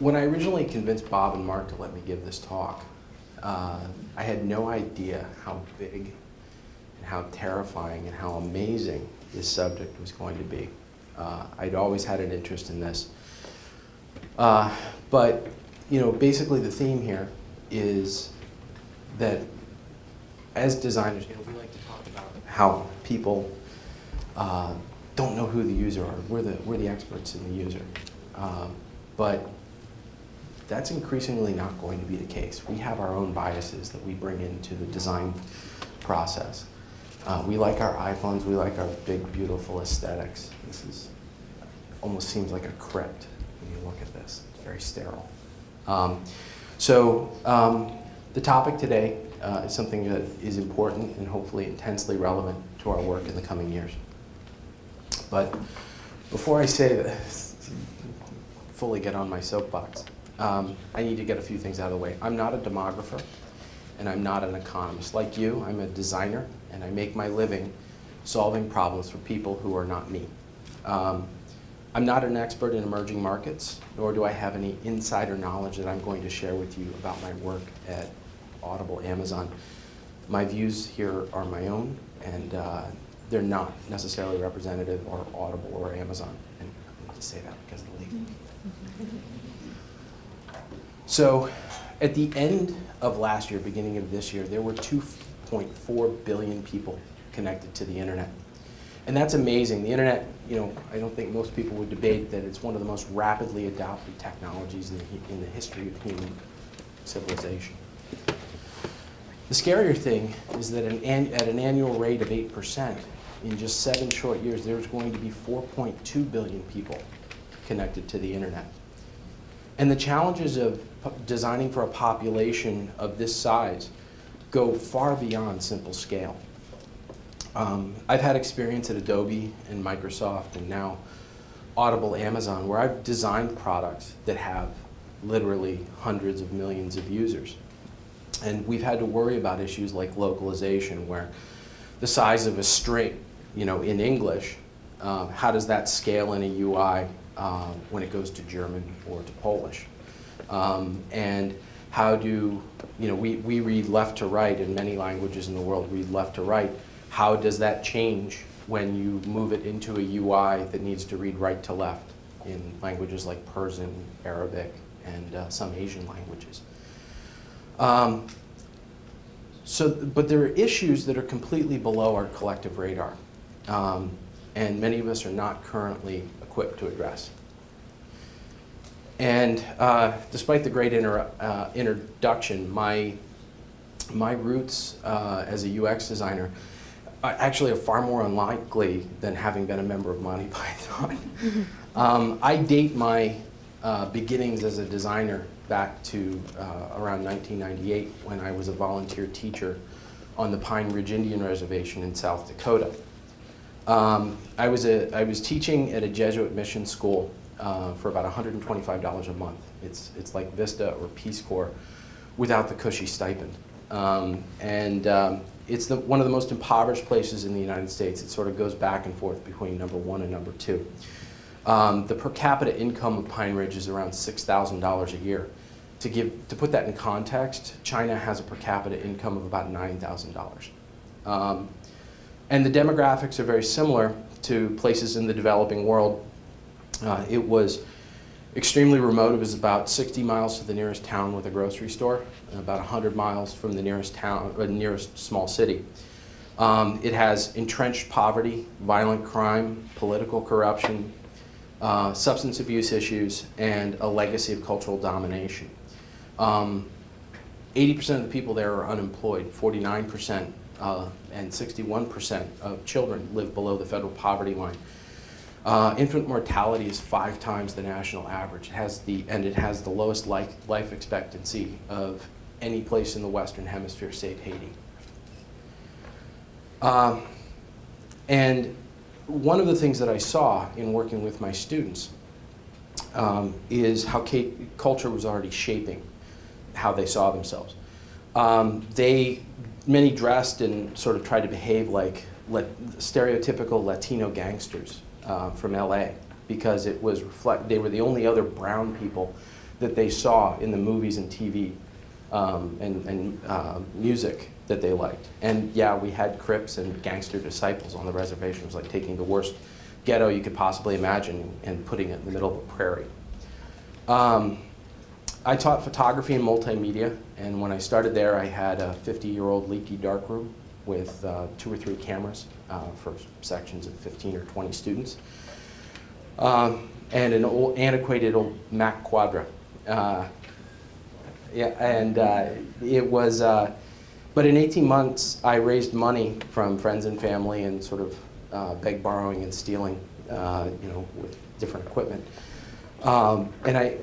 When I originally convinced Bob and Mark to let me give this talk, I had no idea how big and how terrifying and how amazing this subject was going to be. I'd always had an interest in this. But basically the theme here is that as designers, we like to talk about how people don't know who the user are. We're the experts in the user. But that's increasingly not going to be the case. We have our own biases that we bring into the design process. We like our iPhones, we like our big, beautiful aesthetics. This almost seems like a crypt when you look at this. It's very sterile. The topic today is something that is important and hopefully intensely relevant to our work in the coming years. But before I say this, fully get on my soapbox, I need to get a few things out of the way. I'm not a demographer, and I'm not an economist. Like you, I'm a designer, and I make my living solving problems for people who are not me. I'm not an expert in emerging markets, nor do I have any insider knowledge that I'm going to share with you about my work at Audible, Amazon. My views here are my own, and they're not necessarily representative of Audible or Amazon. And I need to say that because of the legal. So at the end of last year, beginning of this year, there were 2.4 billion people connected to the internet. And that's amazing. The internet, I don't think most people would debate that it's one of the most rapidly adopted technologies in the history of human civilization. The scarier thing is that at an annual rate of 8%, in just 7 short years, there's going to be 4.2 billion people connected to the internet. And the challenges of designing for a population of this size go far beyond simple scale. I've had experience at Adobe and Microsoft and now Audible, Amazon, where I've designed products that have literally hundreds of millions of users. And we've had to worry about issues like localization, where the size of a string, in English, how does that scale in a UI when it goes to German or to Polish? And how do, we read left to right, and many languages in the world read left to right. How does that change when you move it into a UI that needs to read right to left in languages like Persian, Arabic, and some Asian languages? But there are issues that are completely below our collective radar, and many of us are not currently equipped to address. And despite the great introduction, my roots as a UX designer actually are far more unlikely than having been a member of Monty Python. I date my beginnings as a designer back to around 1998, when I was a volunteer teacher on the Pine Ridge Indian Reservation in South Dakota. I was teaching at a Jesuit mission school for about $125 a month. It's like Vista or Peace Corps without the cushy stipend. It's one of the most impoverished places in the United States. It sort of goes back and forth between number 1 and number 2. The per capita income of Pine Ridge is around $6,000 a year. To put that in context, China has a per capita income of about $9,000. And the demographics are very similar to places in the developing world. It was extremely remote. It was about 60 miles to the nearest town with a grocery store, and about 100 miles from the nearest town, or nearest small city. It has entrenched poverty, violent crime, political corruption, substance abuse issues, and a legacy of cultural domination. 80% of the people there are unemployed. 49% and 61% of children live below the federal poverty line. Infant mortality is 5 times the national average. It has the lowest life expectancy of any place in the Western Hemisphere, save Haiti. And one of the things that I saw in working with my students is how culture was already shaping how they saw themselves. Many dressed and sort of tried to behave like stereotypical Latino gangsters from LA, because they were the only other brown people that they saw in the movies and TV and music that they liked. And yeah, we had Crips and gangster disciples on the reservation. It was like taking the worst ghetto you could possibly imagine and putting it in the middle of a prairie. I taught photography and multimedia, and when I started there, I had a 50-year-old leaky darkroom with 2 or 3 cameras for sections of 15 or 20 students, and an old, antiquated old Mac Quadra. It was, but in 18 months, I raised money from friends and family and sort of begged, borrowing, and stealing, with different equipment. And I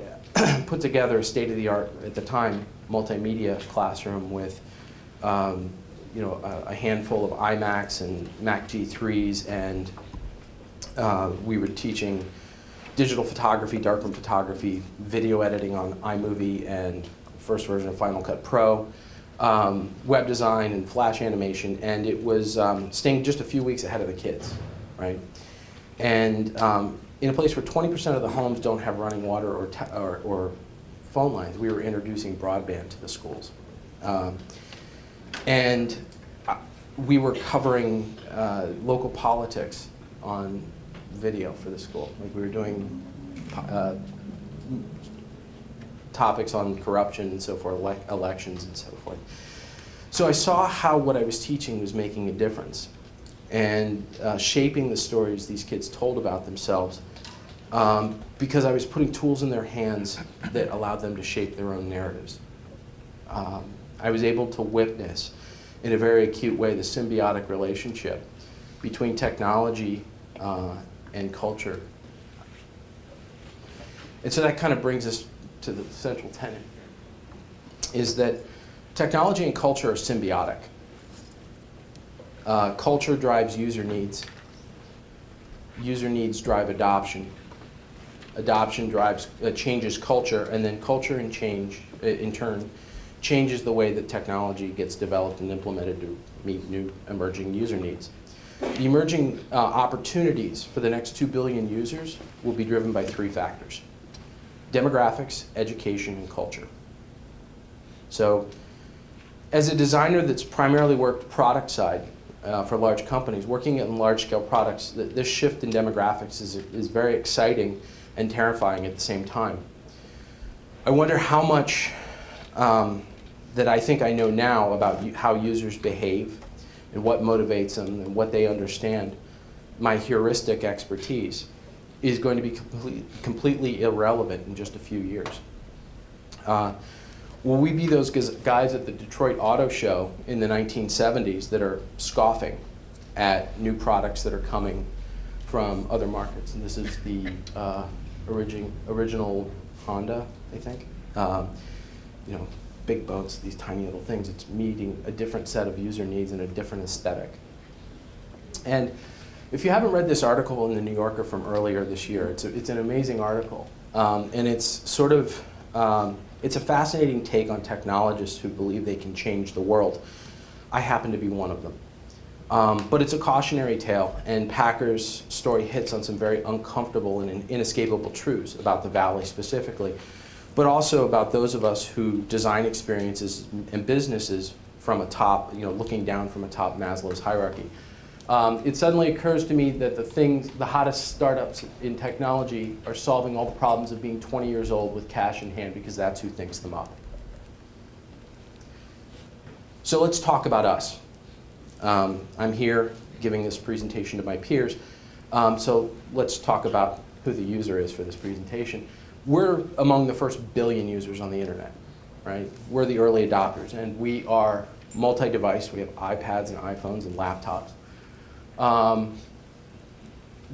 put together a state-of-the-art, at the time, multimedia classroom with, a handful of iMacs and Mac G3s, and we were teaching digital photography, darkroom photography, video editing on iMovie and first version of Final Cut Pro, web design and Flash animation, and it was staying just a few weeks ahead of the kids, right? And in a place where 20% of the homes don't have running water or phone lines, we were introducing broadband to the schools. And we were covering local politics on video for the school. Like, we were doing topics on corruption and so forth, elections and so forth. So I saw how what I was teaching was making a difference and shaping the stories these kids told about themselves, because I was putting tools in their hands that allowed them to shape their own narratives. I was able to witness in a very acute way the symbiotic relationship between technology and culture. And so that kind of brings us to the central tenet, is that technology and culture are symbiotic. Culture drives user needs. User needs drive adoption. Adoption changes culture, and then culture in turn changes the way that technology gets developed and implemented to meet new emerging user needs. The emerging opportunities for the next 2 billion users will be driven by 3 factors: demographics, education, and culture. So, as a designer that's primarily worked product side for large companies, working in large-scale products, this shift in demographics is very exciting and terrifying at the same time. I wonder how much that I think I know now about how users behave and what motivates them and what they understand. My heuristic expertise is going to be completely irrelevant in just a few years. Will we be those guys at the Detroit Auto Show in the 1970s that are scoffing at new products that are coming from other markets? And this is the original Honda, I think. Big boats, these tiny little things. It's meeting a different set of user needs and a different aesthetic. And if you haven't read this article in the New Yorker from earlier this year, it's an amazing article. And it's sort of, it's a fascinating take on technologists who believe they can change the world. I happen to be one of them. But it's a cautionary tale, and Packer's story hits on some very uncomfortable and inescapable truths about the Valley specifically, but also about those of us who design experiences and businesses from a top, looking down from a top Maslow's hierarchy. It suddenly occurs to me that the hottest startups in technology are solving all the problems of being 20 years old with cash in hand, because that's who thinks them up. So let's talk about us. I'm here giving this presentation to my peers, so let's talk about who the user is for this presentation. We're among the first billion users on the internet, right? We're the early adopters, and we are multi-device. We have iPads and iPhones and laptops.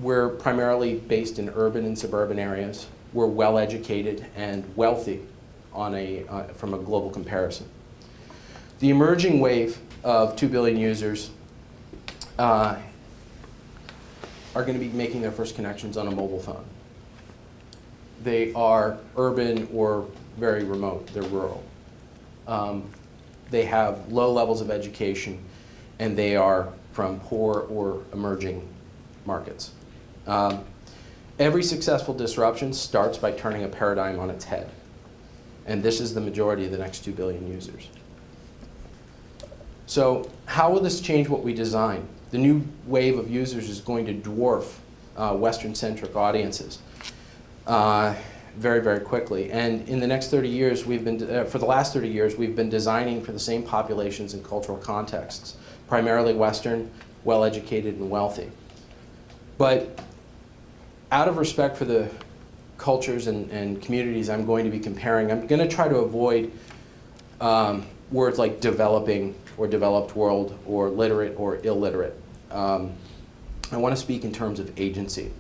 We're primarily based in urban and suburban areas. We're well-educated and wealthy from a global comparison. The emerging wave of 2 billion users are going to be making their first connections on a mobile phone. They are urban or very remote. They're rural. They have low levels of education, and they are from poor or emerging markets. Every successful disruption starts by turning a paradigm on its head. And this is the majority of the next 2 billion users. So how will this change what we design? The new wave of users is going to dwarf Western-centric audiences very, very quickly. And in the next 30 years, for the last 30 years, we've been designing for the same populations and cultural contexts, primarily Western, well-educated, and wealthy. But out of respect for the cultures and communities I'm going to be comparing, I'm going to try to avoid words like developing or developed world or literate or illiterate. I want to speak in terms of agency.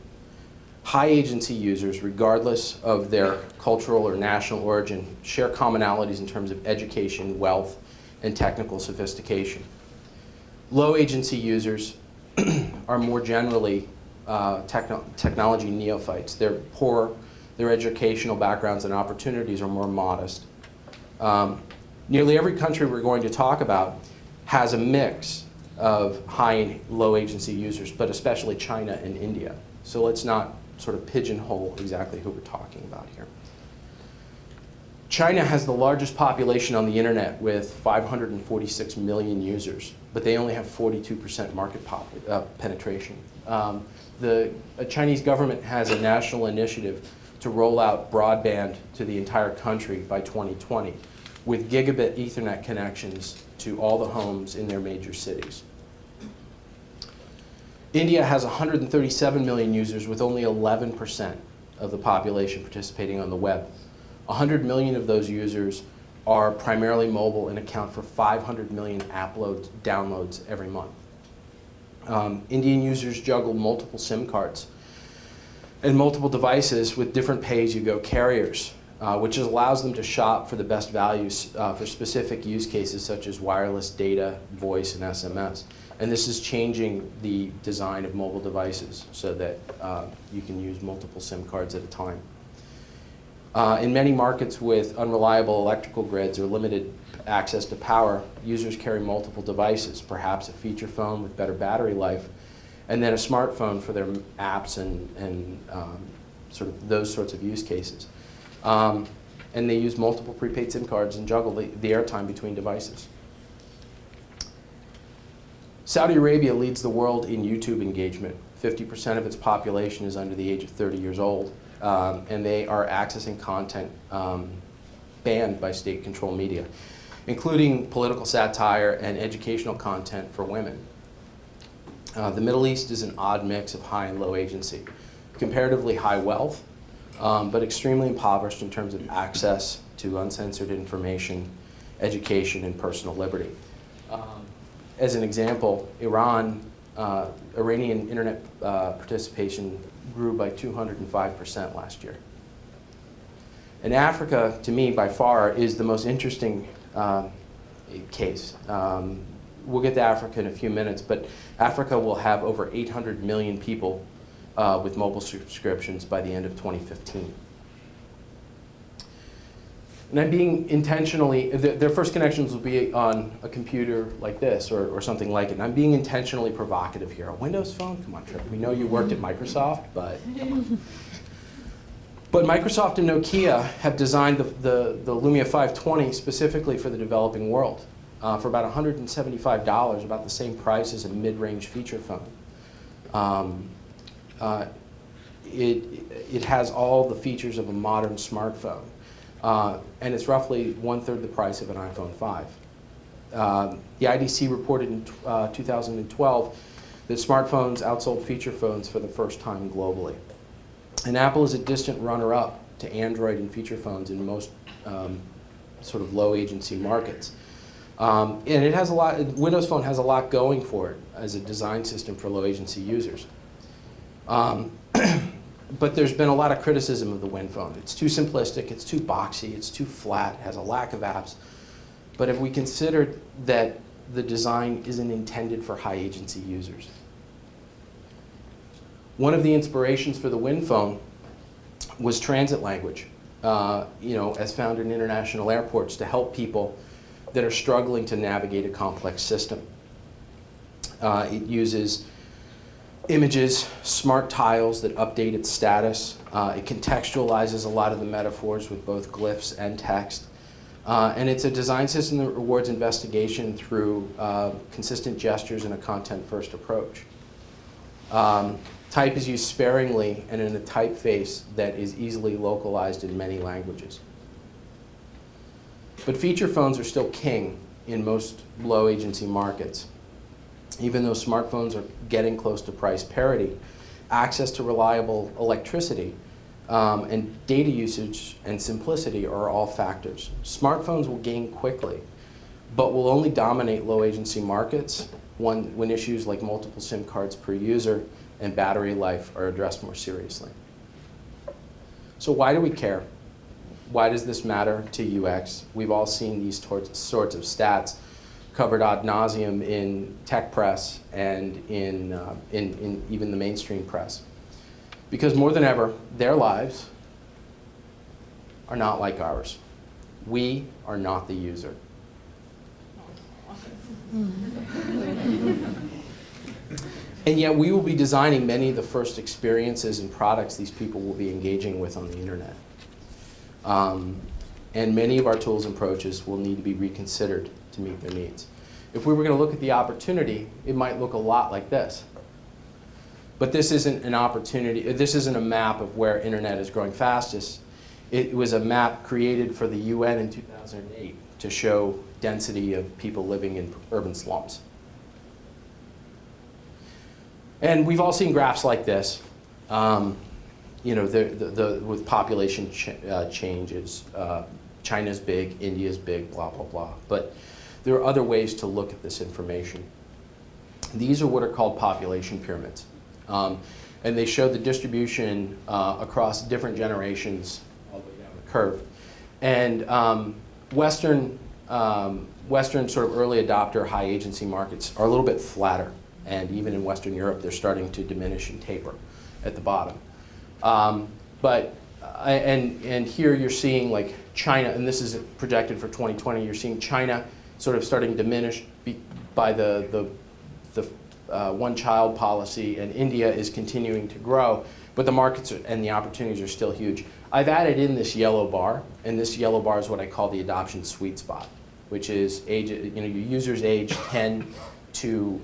High agency users, regardless of their cultural or national origin, share commonalities in terms of education, wealth, and technical sophistication. Low agency users are more generally technology neophytes. They're poor, their educational backgrounds and opportunities are more modest. Nearly every country we're going to talk about has a mix of high and low agency users, but especially China and India. So let's not sort of pigeonhole exactly who we're talking about here. China has the largest population on the internet with 546 million users, but they only have 42% market penetration. The Chinese government has a national initiative to roll out broadband to the entire country by 2020 with gigabit Ethernet connections to all the homes in their major cities. India has 137 million users with only 11% of the population participating on the web. 100 million of those users are primarily mobile and account for 500 million app downloads every month. Indian users juggle multiple SIM cards and multiple devices with different pay-as-you-go carriers, which allows them to shop for the best values for specific use cases such as wireless data, voice, and SMS. And this is changing the design of mobile devices so that you can use multiple SIM cards at a time. In many markets with unreliable electrical grids or limited access to power, users carry multiple devices, perhaps a feature phone with better battery life, and then a smartphone for their apps and sort of those sorts of use cases. And they use multiple prepaid SIM cards and juggle the airtime between devices. Saudi Arabia leads the world in YouTube engagement. 50% of its population is under the age of 30 years old, and they are accessing content banned by state-controlled media, including political satire and educational content for women. The Middle East is an odd mix of high and low agency, comparatively high wealth, but extremely impoverished in terms of access to uncensored information, education, and personal liberty. As an example, Iranian internet participation grew by 205% last year. And Africa, to me, by far, is the most interesting case. We'll get to Africa in a few minutes, but Africa will have over 800 million people with mobile subscriptions by the end of 2015. And I'm being intentionally, their first connections will be on a computer like this or something like it. And I'm being intentionally provocative here. A Windows phone? Come on, Trip. We know you worked at Microsoft, but Microsoft and Nokia have designed the Lumia 520 specifically for the developing world for about $175, about the same price as a mid-range feature phone. It has all the features of a modern smartphone. And it's roughly 1/3 the price of an iPhone 5. The IDC reported in 2012 that smartphones outsold feature phones for the first time globally. And Apple is a distant runner-up to Android and feature phones in most sort of low agency markets. And it has a lot, Windows Phone has a lot going for it as a design system for low agency users. But there's been a lot of criticism of the Win Phone. It's too simplistic, it's too boxy, it's too flat, has a lack of apps. But if we consider that the design isn't intended for high agency users. One of the inspirations for the Win Phone was transit language, as found in international airports to help people that are struggling to navigate a complex system. It uses Images, smart tiles that update its status. It contextualizes a lot of the metaphors with both glyphs and text. And it's a design system that rewards investigation through consistent gestures and a content-first approach. Type is used sparingly and in a typeface that is easily localized in many languages. But feature phones are still king in most low agency markets. Even though smartphones are getting close to price parity, access to reliable electricity and data usage and simplicity are all factors. Smartphones will gain quickly, but will only dominate low agency markets when issues like multiple SIM cards per user and battery life are addressed more seriously. So why do we care? Why does this matter to UX? We've all seen these sorts of stats covered ad nauseum in tech press and in even the mainstream press. Because more than ever, their lives are not like ours. We are not the user. And yet we will be designing many of the first experiences and products these people will be engaging with on the internet. And many of our tools and approaches will need to be reconsidered to meet their needs. If we were going to look at the opportunity, it might look a lot like this. But this isn't an opportunity, this isn't a map of where internet is growing fastest. It was a map created for the UN in 2008 to show density of people living in urban slums. And we've all seen graphs like this. You know, with population changes. China's big, India's big, blah, blah, blah. But there are other ways to look at this information. These are what are called population pyramids. And they show the distribution across different generations all the way down the curve. And Western sort of early adopter high agency markets are a little bit flatter. And even in Western Europe, they're starting to diminish and taper at the bottom. And here you're seeing like China, and this is projected for 2020, you're seeing China sort of starting to diminish by the one-child policy, and India is continuing to grow, but the markets and the opportunities are still huge. I've added in this yellow bar, and this yellow bar is what I call the adoption sweet spot, which is your users age 10 to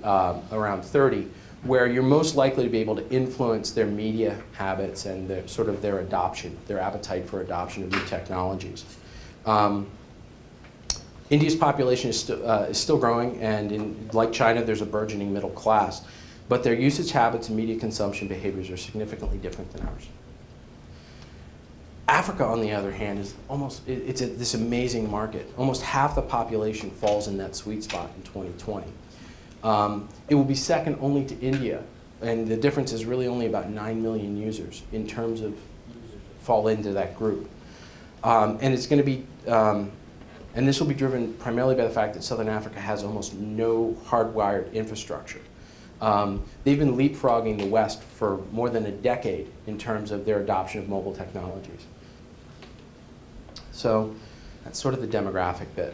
around 30, where you're most likely to be able to influence their media habits and their adoption, their appetite for adoption of new technologies. India's population is still growing, and like China, there's a burgeoning middle class. But their usage habits and media consumption behaviors are significantly different than ours. Africa, on the other hand, is this amazing market. Almost half the population falls in that sweet spot in 2020. It will be second only to India, and the difference is really only about 9 million users in terms of users that fall into that group. And it's going to be, and this will be driven primarily by the fact that Southern Africa has almost no hardwired infrastructure. They've been leapfrogging the West for more than a decade in terms of their adoption of mobile technologies. So that's sort of the demographic bit.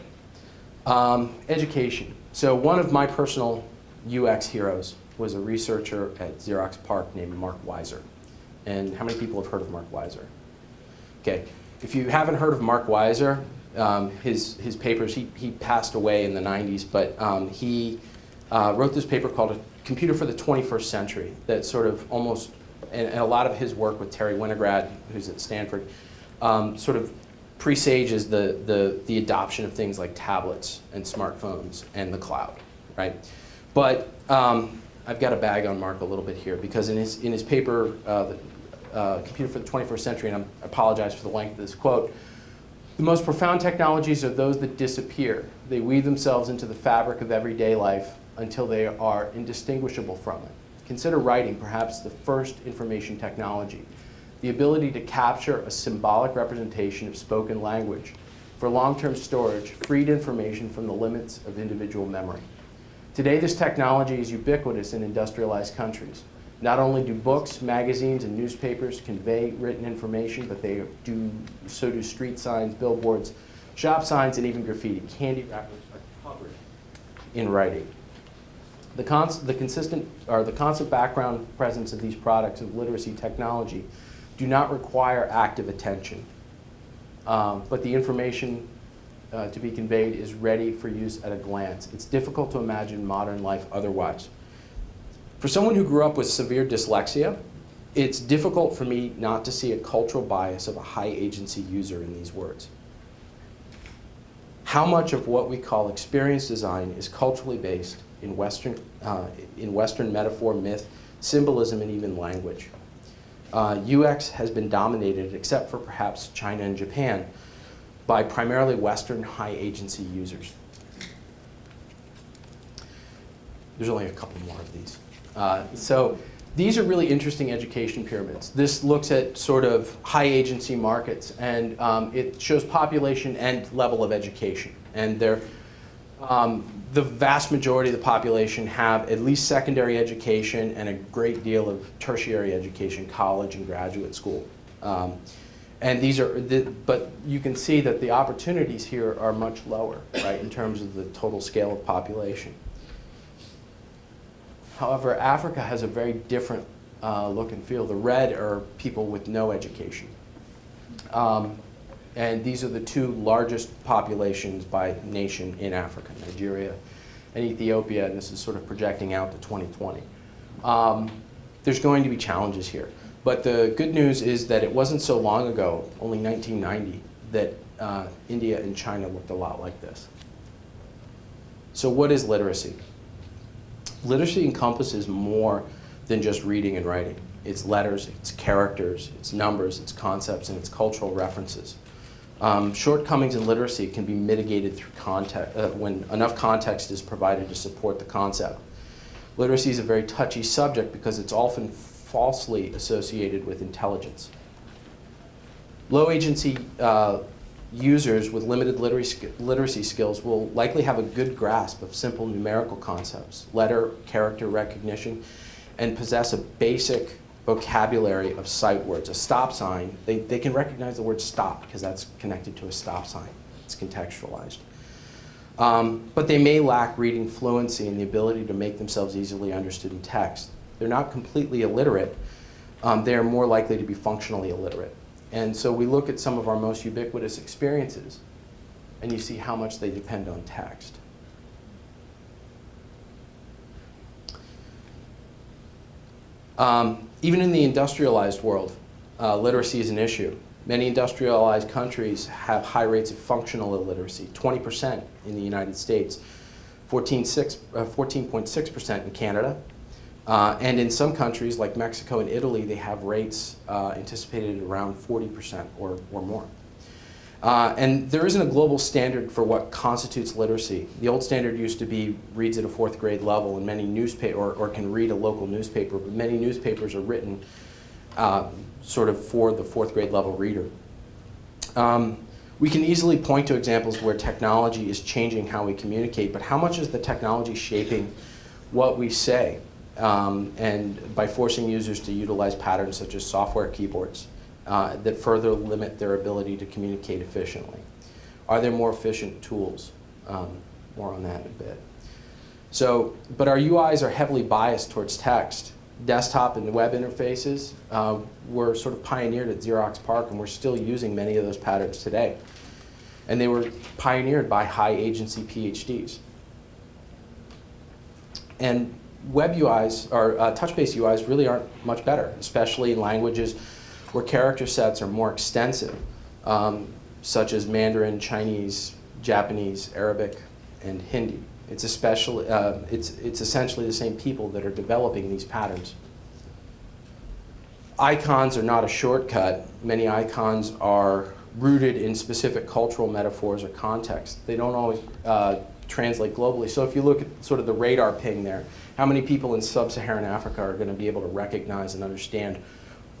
Education. So one of my personal UX heroes was a researcher at Xerox PARC named Mark Weiser. And how many people have heard of Mark Weiser? Okay, if you haven't heard of Mark Weiser, his papers, he passed away in the 90s, but he wrote this paper called A Computer for the 21st Century that sort of almost, and a lot of his work with Terry Winograd, who's at Stanford, sort of presages the adoption of things like tablets and smartphones and the cloud, right? But I've got to bag on Mark a little bit here because in his paper, Computer for the 21st Century, and I apologize for the length of this quote, the most profound technologies are those that disappear. They weave themselves into the fabric of everyday life until they are indistinguishable from it. Consider writing, perhaps the first information technology. The ability to capture a symbolic representation of spoken language for long-term storage freed information from the limits of individual memory. Today, this technology is ubiquitous in industrialized countries. Not only do books, magazines, and newspapers convey written information, but so do street signs, billboards, shop signs, and even graffiti. Candy wrappers are covered in writing. The constant background presence of these products of literacy technology do not require active attention, but the information to be conveyed is ready for use at a glance. It's difficult to imagine modern life otherwise. For someone who grew up with severe dyslexia, it's difficult for me not to see a cultural bias of a high agency user in these words. How much of what we call experience design is culturally based in Western metaphor, myth, symbolism, and even language? UX has been dominated, except for perhaps China and Japan, by primarily Western high agency users. There's only a couple more of these. So these are really interesting education pyramids. This looks at sort of high agency markets, and it shows population and level of education. And they're, the vast majority of the population have at least secondary education and a great deal of tertiary education, college and graduate school. And these are, but you can see that the opportunities here are much lower, right, in terms of the total scale of population. However, Africa has a very different look and feel. The red are people with no education. And these are the two largest populations by nation in Africa, Nigeria and Ethiopia, and this is sort of projecting out to 2020. There's going to be challenges here. But the good news is that it wasn't so long ago, only 1990, that India and China looked a lot like this. So what is literacy? Literacy encompasses more than just reading and writing. It's letters, it's characters, it's numbers, it's concepts, and it's cultural references. Shortcomings in literacy can be mitigated through context, when enough context is provided to support the concept. Literacy is a very touchy subject because it's often falsely associated with intelligence. Low agency users with limited literacy skills will likely have a good grasp of simple numerical concepts, letter, character recognition, and possess a basic vocabulary of sight words. A stop sign, they can recognize the word stop because that's connected to a stop sign. It's contextualized. But they may lack reading fluency and the ability to make themselves easily understood in text. They're not completely illiterate. They are more likely to be functionally illiterate. And so we look at some of our most ubiquitous experiences, and you see how much they depend on text. Even in the industrialized world, literacy is an issue. Many industrialized countries have high rates of functional illiteracy, 20% in the United States, 14.6% in Canada, and in some countries like Mexico and Italy, they have rates anticipated at around 40% or more. And there isn't a global standard for what constitutes literacy. The old standard used to be reads at a 4th grade level, and many or can read a local newspaper, but many newspapers are written sort of for the 4th grade level reader. We can easily point to examples where technology is changing how we communicate, but how much is the technology shaping what we say? And by forcing users to utilize patterns such as software keyboards that further limit their ability to communicate efficiently. Are there more efficient tools? More on that in a bit. So, but our UIs are heavily biased towards text. Desktop and web interfaces were sort of pioneered at Xerox PARC, and we're still using many of those patterns today. And they were pioneered by high agency PhDs. And web UIs, or touch-based UIs, really aren't much better, especially in languages where character sets are more extensive, such as Mandarin, Chinese, Japanese, Arabic, and Hindi. It's essentially the same people that are developing these patterns. Icons are not a shortcut. Many icons are rooted in specific cultural metaphors or context. They don't always translate globally. So if you look at sort of the radar ping there, how many people in sub-Saharan Africa are going to be able to recognize and understand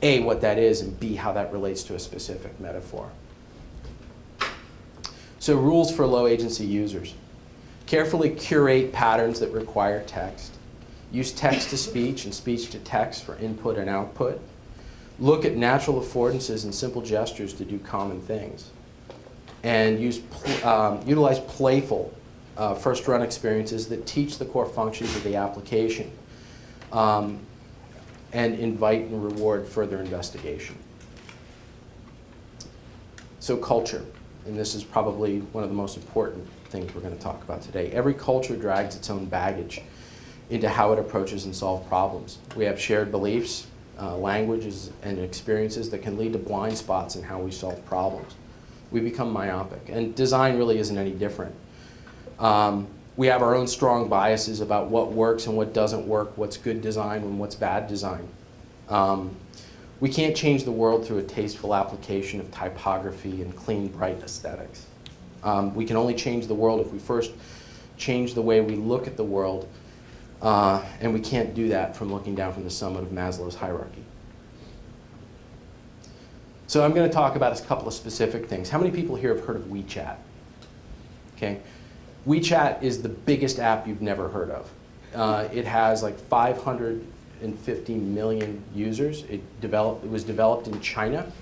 A, what that is, and B, how that relates to a specific metaphor? So rules for low agency users. Carefully curate patterns that require text. Use text to speech and speech to text for input and output. Look at natural affordances and simple gestures to do common things. And utilize playful first run experiences that teach the core functions of the application and invite and reward further investigation. So culture, and this is probably one of the most important things we're going to talk about today. Every culture drags its own baggage into how it approaches and solves problems. We have shared beliefs, languages, and experiences that can lead to blind spots in how we solve problems. We become myopic, and design really isn't any different. We have our own strong biases about what works and what doesn't work, what's good design and what's bad design. We can't change the world through a tasteful application of typography and clean, bright aesthetics. We can only change the world if we first change the way we look at the world, and we can't do that from looking down from the summit of Maslow's hierarchy. So I'm going to talk about a couple of specific things. How many people here have heard of WeChat? Okay. WeChat is the biggest app you've never heard of. It has like 550 million users. It was developed in China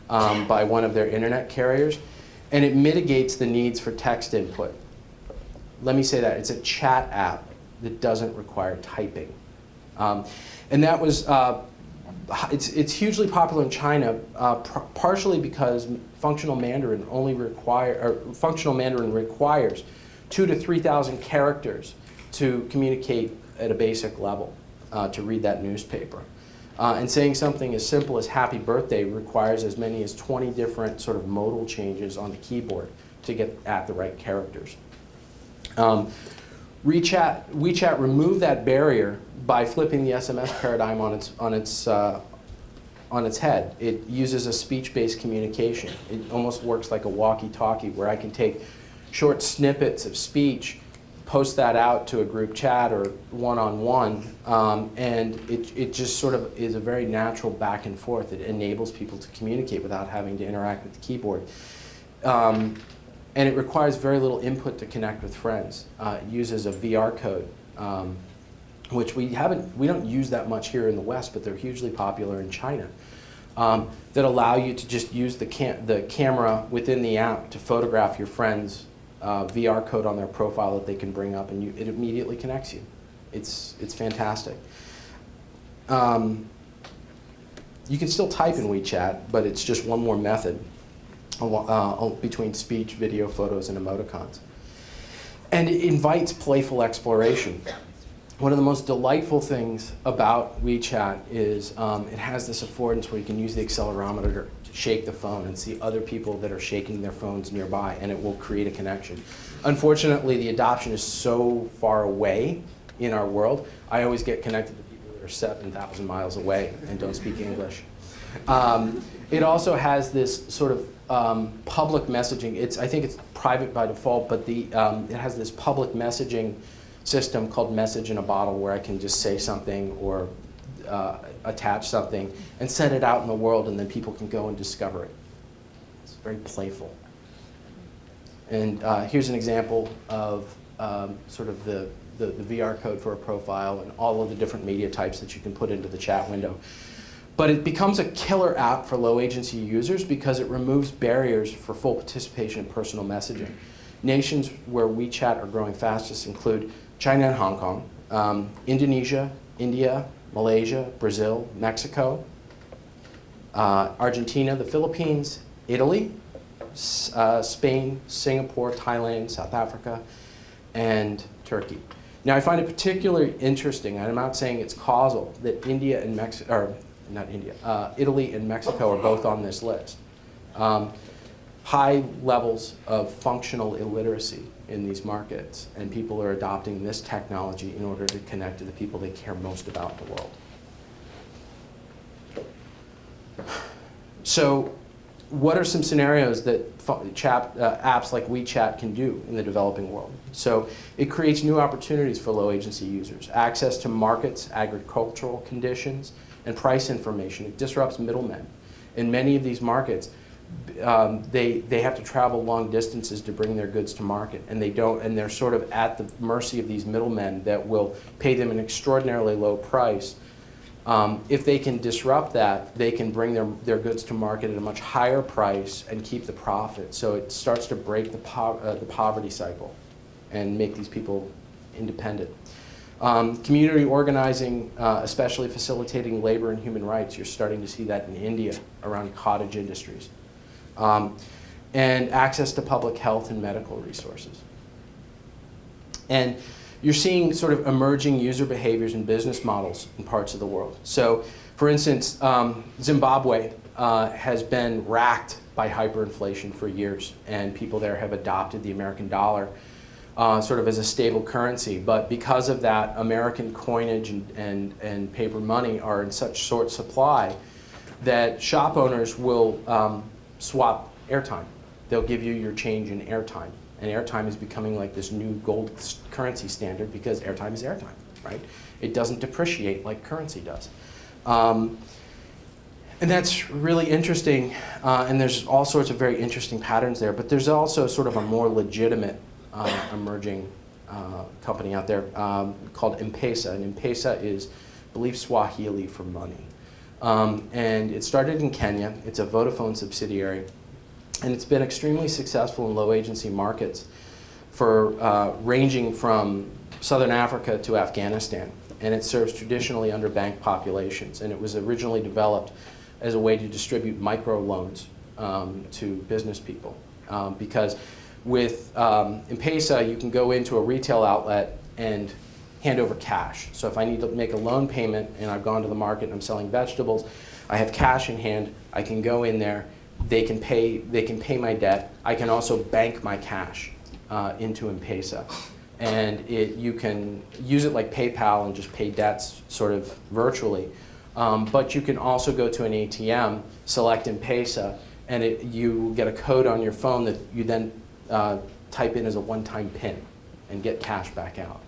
by one of their internet carriers, and it mitigates the needs for text input. Let me say that. It's a chat app that doesn't require typing. And that was, it's hugely popular in China, partially because functional Mandarin requires 2,000 to 3,000 characters to communicate at a basic level, to read that newspaper. And saying something as simple as happy birthday requires as many as 20 different sort of modal changes on the keyboard to get at the right characters. WeChat removed that barrier by flipping the SMS paradigm on its head. It uses a speech-based communication. It almost works like a walkie-talkie, where I can take short snippets of speech, post that out to a group chat or one-on-one, and it just sort of is a very natural back and forth. It enables people to communicate without having to interact with the keyboard. And it requires very little input to connect with friends. It uses a VR code, which we don't use that much here in the West, but they're hugely popular in China, that allow you to just use the camera within the app to photograph your friends' VR code on their profile that they can bring up, and it immediately connects you. It's fantastic. You can still type in WeChat, but it's just one more method between speech, video, photos, and emoticons. And it invites playful exploration. One of the most delightful things about WeChat is it has this affordance where you can use the accelerometer to shake the phone and see other people that are shaking their phones nearby, and it will create a connection. Unfortunately, the adoption is so far away in our world. I always get connected to people that are 7,000 miles away and don't speak English. It also has this sort of public messaging. I think it's private by default, but it has this public messaging system called Message in a Bottle, where I can just say something or attach something and send it out in the world, and then people can go and discover it. It's very playful. And here's an example of sort of the VR code for a profile and all of the different media types that you can put into the chat window. But it becomes a killer app for low agency users because it removes barriers for full participation in personal messaging. Nations where WeChat are growing fastest include China and Hong Kong, Indonesia, India, Malaysia, Brazil, Mexico, Argentina, the Philippines, Italy, Spain, Singapore, Thailand, South Africa, and Turkey. Now I find it particularly interesting, and I'm not saying it's causal, that India and Mexico, or not India, Italy and Mexico are both on this list. High levels of functional illiteracy in these markets, and people are adopting this technology in order to connect to the people they care most about in the world. So what are some scenarios that apps like WeChat can do in the developing world? So it creates new opportunities for low agency users, access to markets, agricultural conditions, and price information. It disrupts middlemen. In many of these markets, they have to travel long distances to bring their goods to market, and they're sort of at the mercy of these middlemen that will pay them an extraordinarily low price. If they can disrupt that, they can bring their goods to market at a much higher price and keep the profit. So it starts to break the poverty cycle. and make these people independent. Community organizing, especially facilitating labor and human rights. You're starting to see that in India around cottage industries. And access to public health and medical resources. And you're seeing sort of emerging user behaviors and business models in parts of the world. So, for instance, Zimbabwe has been racked by hyperinflation for years, and people there have adopted the American dollar sort of as a stable currency. But because of that, American coinage and paper money are in such short supply that shop owners will swap airtime. They'll give you your change in airtime. And airtime is becoming like this new gold currency standard because airtime is airtime, right? It doesn't depreciate like currency does. And that's really interesting, and there's all sorts of very interesting patterns there, but there's also sort of a more legitimate emerging company out there called M-Pesa, and M-Pesa is, I believe, Swahili for money. And it started in Kenya. It's a Vodafone subsidiary. And it's been extremely successful in low agency markets for ranging from Southern Africa to Afghanistan. And it serves traditionally underbanked populations. And it was originally developed as a way to distribute microloans to business people. Because with M-Pesa, you can go into a retail outlet and hand over cash. So if I need to make a loan payment and I've gone to the market and I'm selling vegetables, I have cash in hand, I can go in there, they can pay my debt. I can also bank my cash into M-Pesa. And you can use it like PayPal and just pay debts sort of virtually. But you can also go to an ATM, select M-Pesa, and you get a code on your phone that you then type in as a one-time PIN and get cash back out.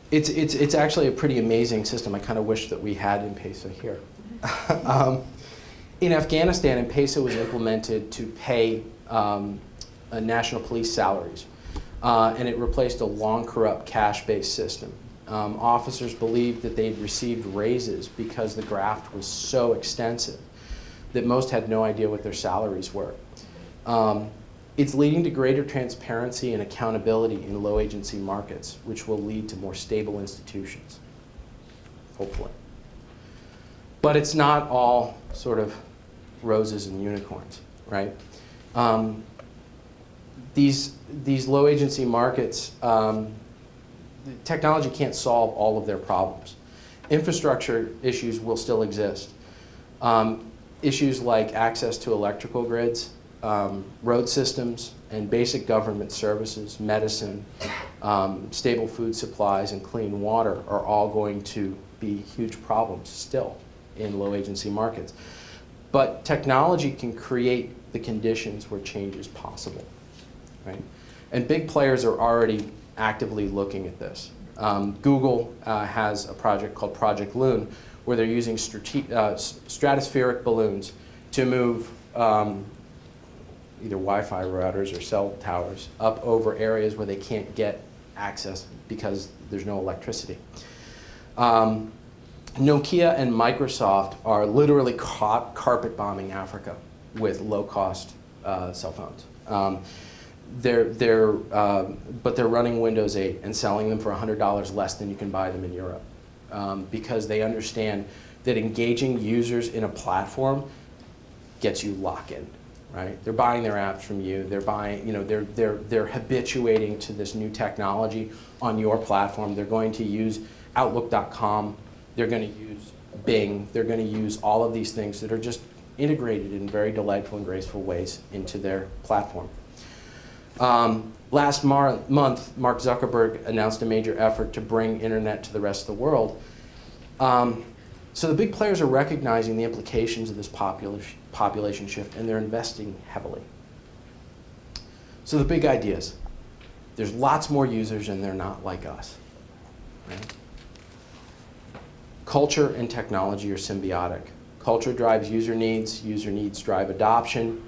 It's actually a pretty amazing system. I kind of wish that we had M-Pesa here. In Afghanistan, M-Pesa was implemented to pay national police salaries, and it replaced a long, corrupt, cash-based system. Officers believed that they'd received raises because the graft was so extensive that most had no idea what their salaries were. It's leading to greater transparency and accountability in low agency markets, which will lead to more stable institutions, hopefully. But it's not all sort of roses and unicorns, right? These low agency markets, technology can't solve all of their problems. Infrastructure issues will still exist. Issues like access to electrical grids, road systems, and basic government services, medicine, stable food supplies, and clean water are all going to be huge problems still in low agency markets. But technology can create the conditions where change is possible, right? And big players are already actively looking at this. Google has a project called Project Loon, where they're using stratospheric balloons to move either Wi-Fi routers or cell towers up over areas where they can't get access because there's no electricity. Nokia and Microsoft are literally carpet bombing Africa with low-cost cell phones. But they're running Windows 8 and selling them for $100 less than you can buy them in Europe, because they understand that engaging users in a platform gets you lock-in, right? They're buying their apps from you. They're buying, they're habituating to this new technology on your platform. They're going to use Outlook.com. They're going to use Bing. They're going to use all of these things that are just integrated in very delightful and graceful ways into their platform. Last month, Mark Zuckerberg announced a major effort to bring internet to the rest of the world. So the big players are recognizing the implications of this population shift, and they're investing heavily. So the big ideas. There's lots more users, and they're not like us. Right? Culture and technology are symbiotic. Culture drives user needs drive adoption.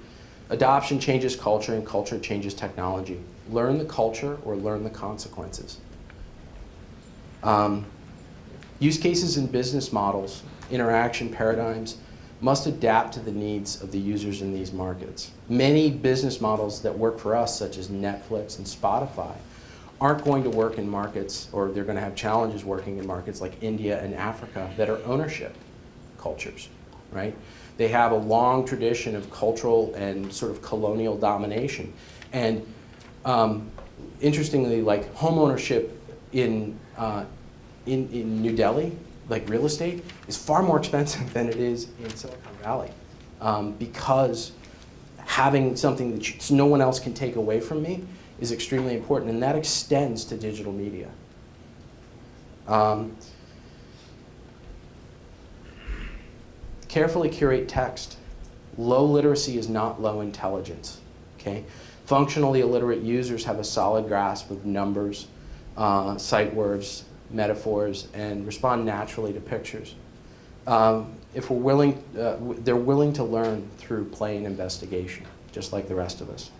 Adoption changes culture, and culture changes technology. Learn the culture or learn the consequences. Use cases and business models, interaction paradigms, must adapt to the needs of the users in these markets. Many business models that work for us, such as Netflix and Spotify, aren't going to work in markets, or they're going to have challenges working in markets like India and Africa that are ownership cultures, right? They have a long tradition of cultural and sort of colonial domination. And interestingly, like home ownership in New Delhi, like real estate, is far more expensive than it is in Silicon Valley, because having something that no one else can take away from me is extremely important, and that extends to digital media. Carefully curate text. Low literacy is not low intelligence, okay? Functionally illiterate users have a solid grasp of numbers, sight words, metaphors, and respond naturally to pictures. If we're willing, they're willing to learn through play and investigation, just like the rest of us.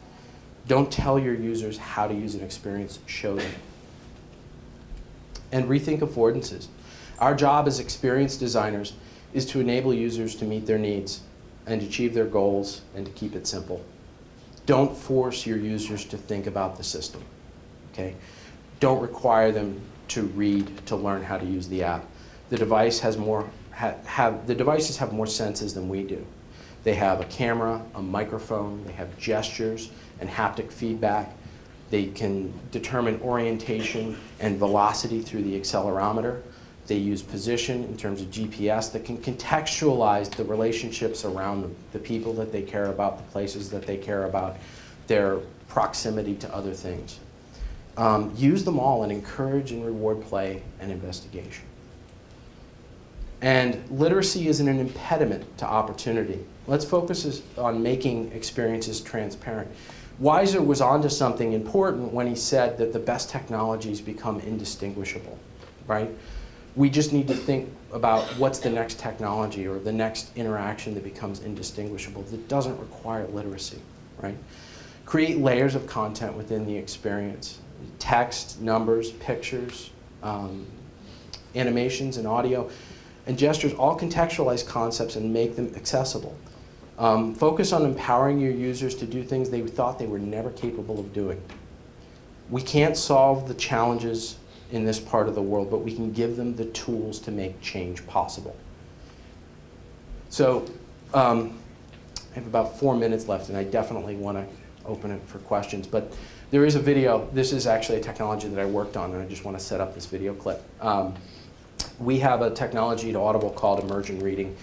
Don't tell your users how to use an experience, show them. And rethink affordances. Our job as experienced designers is to enable users to meet their needs and achieve their goals and to keep it simple. Don't force your users to think about the system, okay? Don't require them to read to learn how to use the app. The device has the devices have more senses than we do. They have a camera, a microphone, they have gestures and haptic feedback. They can determine orientation and velocity through the accelerometer. They use position in terms of GPS that can contextualize the relationships around them, the people that they care about, the places that they care about, their proximity to other things. Use them all and encourage and reward play and investigation. And literacy isn't an impediment to opportunity. Let's focus on making experiences transparent. Weiser was onto something important when he said that the best technologies become indistinguishable, right? We just need to think about what's the next technology or the next interaction that becomes indistinguishable that doesn't require literacy, right? Create layers of content within the experience. Text, numbers, pictures, animations and audio and gestures all contextualize concepts and make them accessible. Focus on empowering your users to do things they thought they were never capable of doing. We can't solve the challenges in this part of the world, but we can give them the tools to make change possible. So I have about 4 minutes left, and I definitely want to open it for questions, but there is a video. This is actually a technology that I worked on, and I just want to set up this video clip. We have a technology at Audible called Immersion Reading,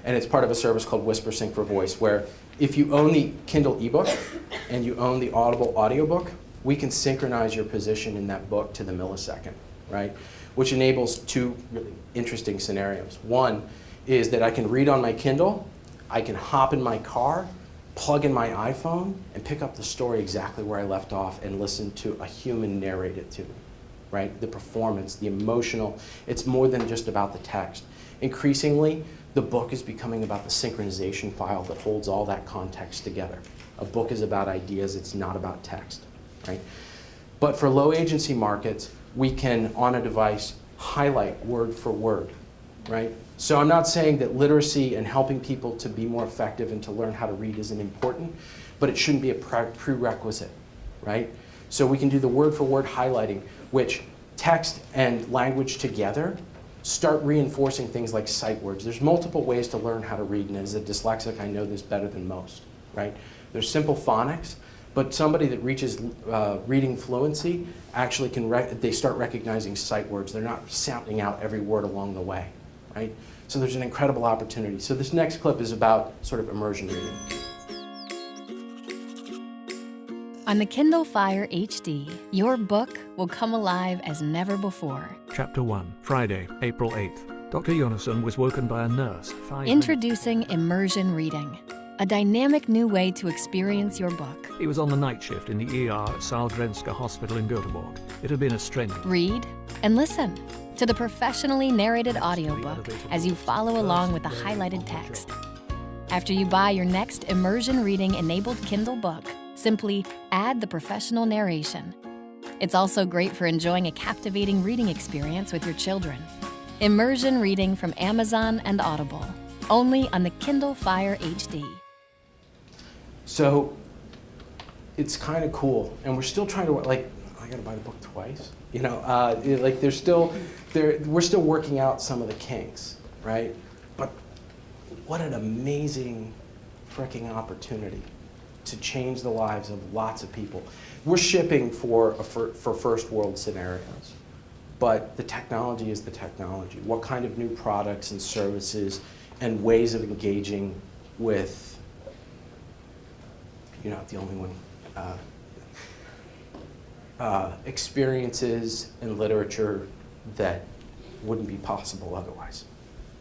and it's part of a service called Whisper Sync for Voice, where if you own the Kindle ebook and you own the Audible audiobook, we can synchronize your position in that book to the millisecond, right? Which enables two really interesting scenarios. One is that I can read on my Kindle, I can hop in my car, plug in my iPhone, and pick up the story exactly where I left off and listen to a human narrate it to me, right? The performance, the emotional, it's more than just about the text. Increasingly, the book is becoming about the synchronization file that holds all that context together. A book is about ideas, it's not about text. Right? But for low agency markets, we can, on a device, highlight word for word, right? So I'm not saying that literacy and helping people to be more effective and to learn how to read isn't important, but it shouldn't be a prerequisite, right? So we can do the word for word highlighting, which text and language together start reinforcing things like sight words. There's multiple ways to learn how to read, and as a dyslexic, I know this better than most, right? There's simple phonics, but somebody that reaches reading fluency actually can, they start recognizing sight words. They're not sounding out every word along the way, right? So there's an incredible opportunity. So this next clip is about sort of immersion reading. On the Kindle Fire HD, your book will come alive as never before. Chapter 1, Friday, April 8th. Dr. Jonassen was woken by a nurse. Introducing Immersion Reading, a dynamic new way to experience your book. He was on the night shift in the ER at Sahlgrenska Hospital in Göteborg. It had been a strenuous. Read and listen to the professionally narrated audiobook as you follow along with the highlighted text. After you buy your next Immersion Reading enabled Kindle book, simply add the professional narration. It's also great for enjoying a captivating reading experience with your children. Immersion Reading from Amazon and Audible. only on the Kindle Fire HD. So it's kind of cool, and we're still trying to, like, I gotta buy the book twice, you know, like we're still working out some of the kinks, right? But what an amazing freaking opportunity to change the lives of lots of people. We're shipping for first world scenarios, but the technology is the technology. What kind of new products and services and ways of engaging with, you're not the only one, experiences and literature that wouldn't be possible otherwise.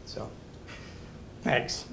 So, thanks.